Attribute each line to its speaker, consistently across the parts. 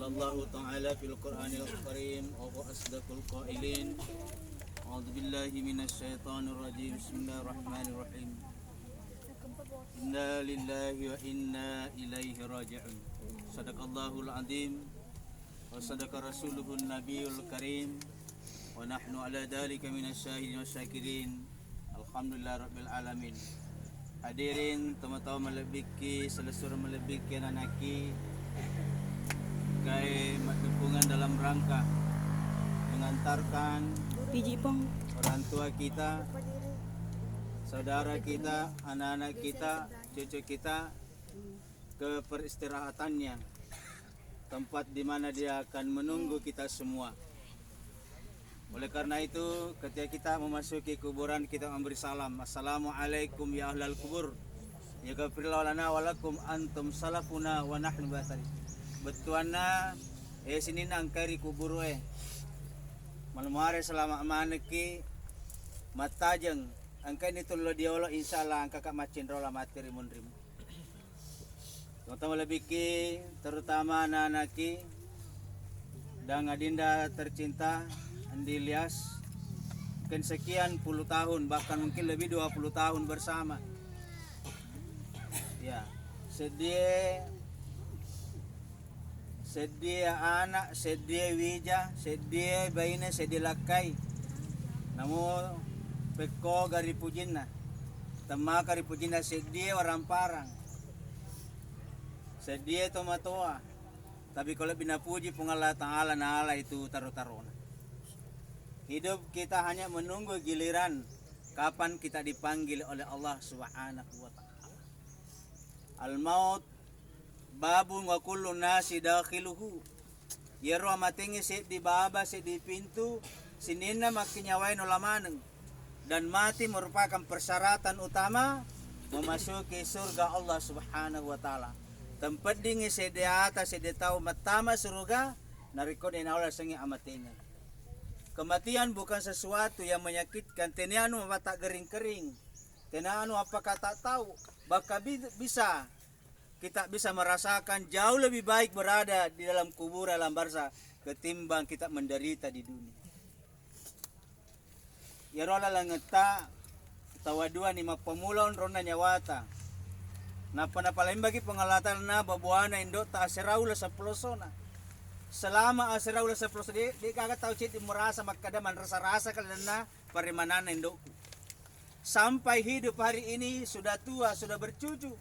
Speaker 1: قال الله تعالى في القرآن الكريم وهو أصدق القائلين أعوذ بالله من الشيطان الرجيم بسم الله الرحمن الرحيم إنا لله وإنا إليه راجعون صدق الله العظيم وصدق رسوله النبي الكريم ونحن على ذلك من الشاهدين والشاكرين Alhamdulillah Rabbil Alamin. Hadirin teman-teman melebiki selesur melebiki nanaki kai dukungan dalam rangka mengantarkan orang tua kita, saudara kita, anak-anak kita, cucu kita ke peristirahatannya, tempat di mana dia akan menunggu kita semua. Oleh karena itu, ketika kita memasuki kuburan, kita memberi salam. Assalamualaikum ya ahlal kubur. Ya gafirullah lana walakum antum salafuna wa nahnu basari. Betuana sini nang kari kubur malam hari selama amaneki matajeng angka ini tulo diolo insyaallah angka kak macin rola materi munrim. Teman-teman lebih ki terutama anak-anaki dan adinda tercinta Andi Ilyas, mungkin sekian puluh tahun, bahkan mungkin lebih 20 tahun bersama. Ya, sedia anak, sedia wija, sedia baina, sedia lakai. Namun peko gari pujina, tema gari pujina sedia orang parang, sedia tomatoa. Tapi kalau bina puji pengalah Ta'ala nala itu taruh-taruhna. Hidup kita hanya menunggu giliran kapan kita dipanggil oleh Allah Subhanahu wa taala. Al-maut babun wa kullu nasi dakhiluhu. Yero matingi di baba di pintu sinina makinyawain ulamaneng. Dan mati merupakan persyaratan utama memasuki surga Allah Subhanahu wa taala. Tempat dingi di atas di tahu matama surga nariko din Allah sengi amatingan. Kematian bukan sesuatu yang menyakitkan. Tenianu apa tak kering-kering. Tenianu apakah tak tahu. Bahkan kita bisa merasakan jauh lebih baik berada di dalam kubur alam barzah ketimbang kita menderita di dunia. Ya rola langeta tawadua ni mapamulon rona nyawata. Napa paling bagi pengalatan na babuana indo ta asiraula sa pelosona. Selama asiraula sa pelosona di kagak tahu cit merasa makadaman rasa-rasa kalana parimanana indokku. Sampai hidup hari ini sudah tua, sudah bercucu.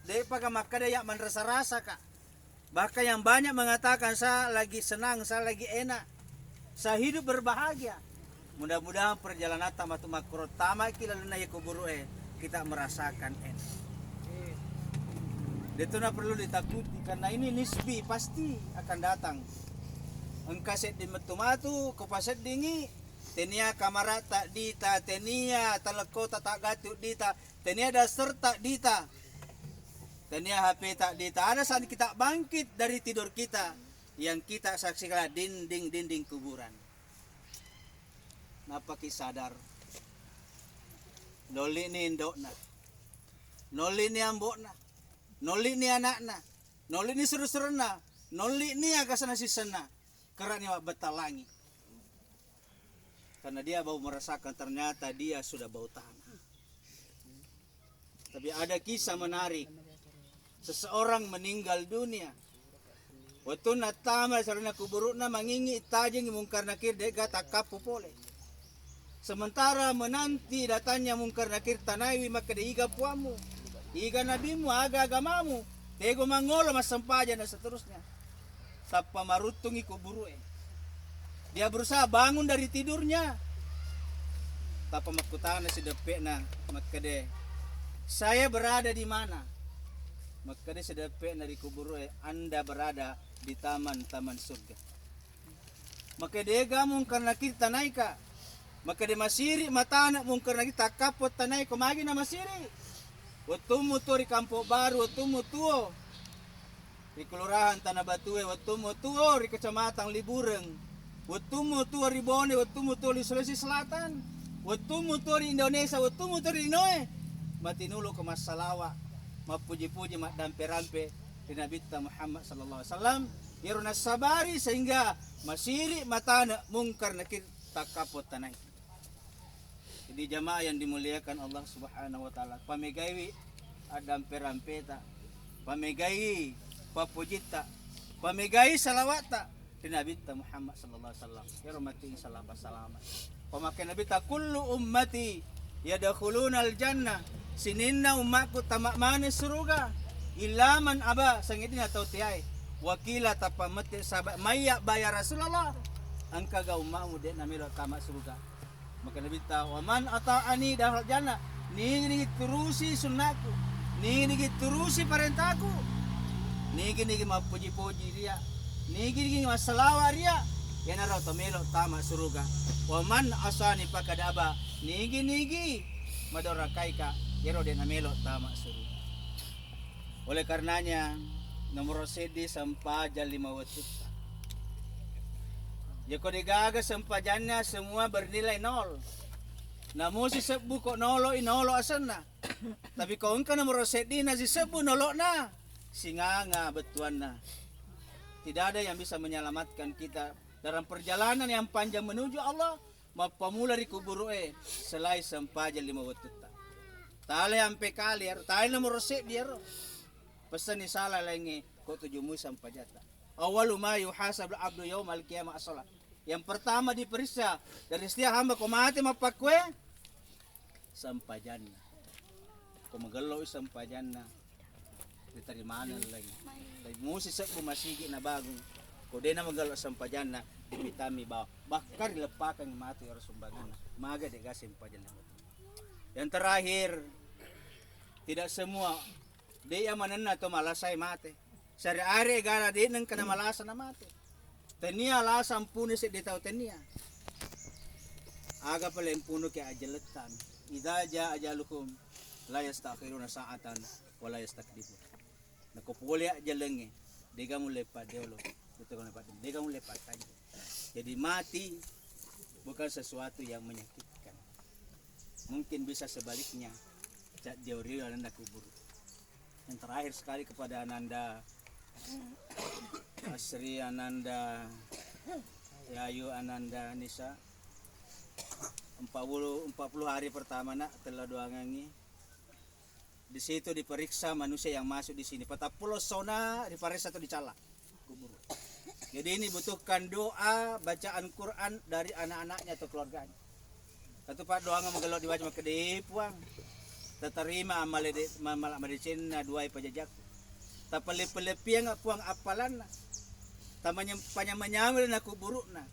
Speaker 1: Dek pakai makada yang merasa-rasa kak. Bahkan yang banyak mengatakan saya lagi senang, saya lagi enak. Saya hidup berbahagia. Mudah-mudahan perjalanan tamatu makrot tama kilaluna ya kuburu kita merasakan enak. Itu na perlu ditakuti karena ini nisbi pasti akan datang. Engkaset di metumatu kopaset dingi tenia kamara tak dita tenia taleko tak gatu dita tenia dasar tak dita tenia HP tak dita. Ada saat kita bangkit dari tidur kita yang kita saksikan dinding kuburan. Napa ki sadar? Noli ni indokna, noli ni ambokna, noli ni anakna, noli ni seru-seruna, noli ni agasana sisena, kerana betalangi. Karena dia baru merasakan ternyata dia sudah bau tanah. Tapi ada kisah menarik. Seseorang meninggal dunia. Waktu natama sarana kuburuna mangingi itajeng mungkar nakir dega takapu pole. Sementara menanti datanya mungkar nakir tanaiwi maka iga puamu, iga nabimu, aga agamamu, tego mangolo masampaja dan seterusnya. Sapa marutungi kuburu Dia berusaha bangun dari tidurnya. Tapa makutana si depekna makade. Saya berada di mana? Makade si depekna di kuburu Anda berada di taman-taman surga. Makade gamung karena kita naika. Makade masiri matana mung karena kita kapot tanai kumagi na masiri. Watumu tuo di Kampo Baru, watumu tuo di Kelurahan Tanah Batue, watumu tuo di Kecamatan Libureng. Watumu tuo di Bone, watumu tuo di Sulawesi Selatan, watumu tuo di Indonesia, watumu tuo di Noe. Matinulo ke Masalawa, mapuji-puji mak dampe-rampe di Nabi Muhammad sallallahu alaihi wasallam Yaro nasabari sehingga masiri matana mungkar nakir takapot tanay. Jadi jamaah yang dimuliakan Allah Subhanahu wa taala, pamegai adam perampeta, pamegai papujita, pamegai salawata di Nabi Muhammad sallallahu alaihi wasallam. Ya rahmatin salamat. Pemakai Nabi ta kullu ummati yadkhulunal jannah. Sininna umatku tamak mana surga. Illa man aba sangidina tau tiai. Wakila tapamati sahabat maya bayar Rasulullah. Angka ga umatmu de namiro tamak surga. Maka Nabi ta wa man ata'ani dahal jannah. Ni turusi sunnahku. Ni turusi perintahku. Ni mapuji-puji dia. Nigi masalawa ria yana raw tomelo tama suruga waman asani pakadaba nigi madorakai ka yero de namelo tama suruga. Oleh karenanya nomor sedi sampaja 5 watut yako digaga sampajannya semua bernilai 0. Namun si sebu kok nolo inolo asana tapi kau engkau nomor sedi na si sebu nolo na singanga betuan na. Tidak ada yang bisa menyelamatkan kita dalam perjalanan yang panjang menuju Allah. Mapamula di kuburu selai sampaja 5 watut. Tale ampe kalir, tale nomor resep dia ro. Pesan ni salah lengi ko 7 sampajata. Awalu ma yuhasab al-abdu yaumal qiyamah as-salat. Yang pertama diperiksa dari setiap hamba ko mati mapakwe sampajanna. Ko magalo sampajanna ditarimanan lagi. Musi sa bumasigi na bagong kude na magalo sampajan na dipitami ba bakar lepakan mati orang sumbangan maga de gasim pajan. Yang terakhir tidak semua dia manana to malasay mate sari are gara de nang kana malasa na mate tenia lasam puno si ditaw tenia aga pala puno ke ajalatan idza jaa ajalukum la yastakhiruna sa'atan wa la yastakdibun. Nakupulya jalange, dega mulai padelo, betul kan Pak? Dega mulai patah. Jadi mati bukan sesuatu yang menyakitkan. Mungkin bisa sebaliknya, teori Ananda kubur. Yang terakhir sekali kepada Ananda, Asri Ananda, Yayu Ananda Nisa, 40 hari pertama nak telah doa ngangi. Di situ diperiksa manusia yang masuk di sini. Patapulo sona diperiksa atau dicala kubur. Jadi ini butuhkan doa, bacaan Quran dari anak-anaknya atau keluarganya. Satu pak doa mengelok dibaca makede puang. Terima amal medicina dua pajajak. Tapale-pelepi yang puang apalan. Tamanya panyamanyamil na kuburuk na.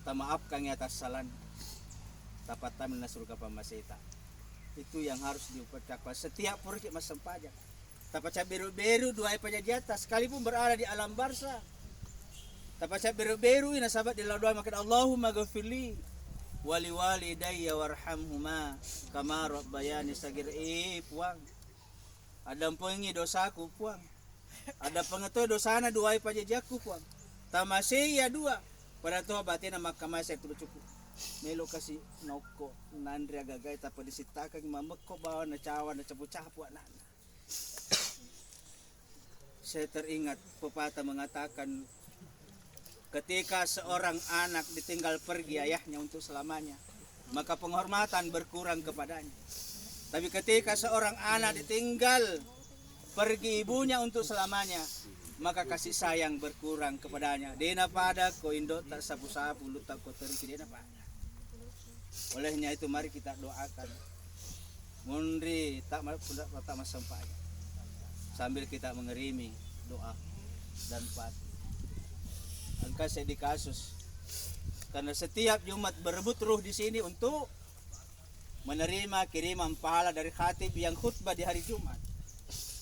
Speaker 1: Tamaaf kang atas salan. Dapat tamin na surga pamasita. Itu yang harus diucapkan setiap pergi mas sampaja. Tapat beru-beru dua pajajata sekalipun berada di alam barza. Tapat beru-beru ina sahabat di doa makan Allahumma ghafirli wali walidayya warhamhuma kama rabbayani sagir puang. Ada pengi dosaku puang. Ada pengetahui dosana dua pajajaku puang. Tamasya dua pada tuh batin maka masih itu cukup. Melo kasi noko nandri agagay tapos disitakan mameko bawa na cawa na capu-capu anak. Saya teringat pepatah mengatakan ketika seorang anak ditinggal pergi ayahnya untuk selamanya maka penghormatan berkurang kepadanya. Tapi ketika seorang anak ditinggal pergi ibunya untuk selamanya maka kasih sayang berkurang kepadanya. Dena pada ko indo tak sapu-sapu lutak ko teriki dena pada. Olehnya itu mari kita doakan mundri tak sampai sambil kita mengerimi doa dan pati. Angka saya di kasus karena setiap Jumat berebut ruh di sini untuk menerima kiriman pahala dari khatib yang khutbah di hari Jumat.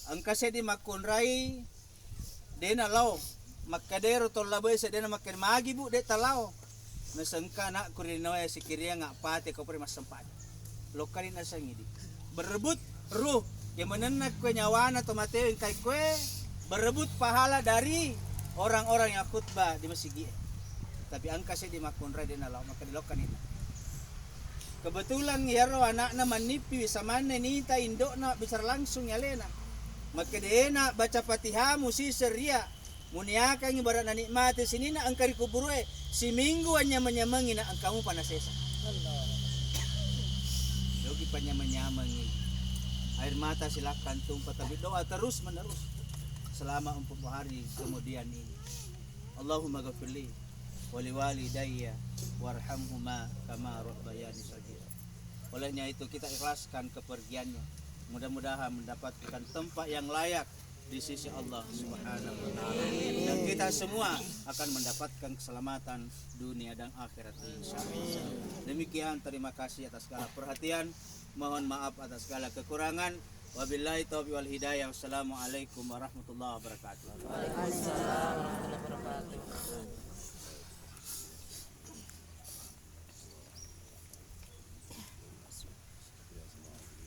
Speaker 1: Angka saya di makunrai dena lau makadero tolabay sa dena makin magi bu de talaw. Nasangka na kurinoy si kiriya nga pati ko pre masampat. Lokalin na sang idi. Berebut ruh yang menenak kue nyawana tomateo kay kue berebut pahala dari orang-orang yang khutbah di masjid. Tapi angka si di makunray din alaw maka dilokan ina. Kebetulan yaro anak na manipi sa man nita indo na bisa langsung yalena. Makadena baca Fatihamu si seria. Muniakan ibarat na nikmati sinina ang kari kuburue. Si minggu hanya menyamangi na ang kamu panasesa. Dogi pa niya menyamangi. Air mata silakan tumpah tapi doa terus menerus selama 40 hari kemudian ini. Allahumma ghafirli wali walidayya warhamhuma kama rabbayani shaghira. Olehnya itu kita ikhlaskan kepergiannya. Mudah-mudahan mendapatkan tempat yang layak di sisi Allah Subhanahu wa taala. Dan kita semua akan mendapatkan keselamatan dunia dan akhirat insyaallah. Demikian, terima kasih atas segala perhatian. Mohon maaf atas segala kekurangan. Wabillahi taufiq wal hidayah. Wassalamualaikum warahmatullahi wabarakatuh.
Speaker 2: Waalaikumsalam warahmatullahi wabarakatuh.